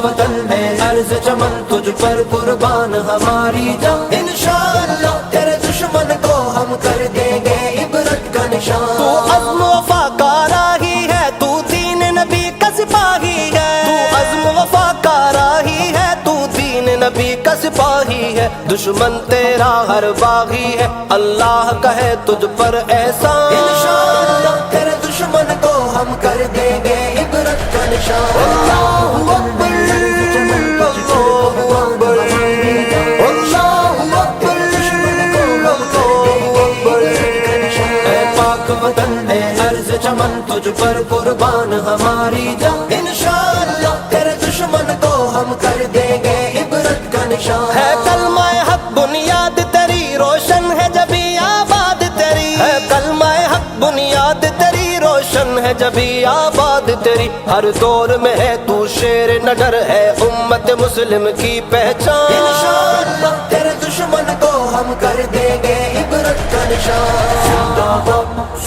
وطن ہے عرض چمن تجھ پر قربان ہماری جان، انشاءاللہ تیرے دشمن کو ہم کر دیں گے عبرت کا نشان۔ تو عزم وفا کا راہی ہے، تو دین نبی کا سپاہی ہے، تو عزم وفا کا راہی ہے، تو دین نبی کا سپاہی ہے، دشمن تیرا ہر باغی ہے، اللہ کا ہے تجھ پر احسان، انشاءاللہ تیرے دشمن کو ہم کر دیں گے عبرت کا نشان۔ اللہ اکبر، اللہ اکبر، اللہ اکبر، اللہ اکبر۔ اے پاک وطن ہے عرض چمن تجھ پر قربان ہماری جان، انشاءاللہ تیرے دشمن کو ہم کر دیں گے عبرت کا نشان۔ ہے کلمہ حق بنیاد تیری روشن ہے جبھی آباد تیری، ہے کلمہ حق بنیاد تیری روشن ہے جبھی آباد تیری، ہر دور میں ہے تو شیر نڈر ہے امت مسلم کی پہچان، انشاءاللہ تیرے دشمن کو ہم کر دیں گے عبرت کا نشان۔ زندہ باد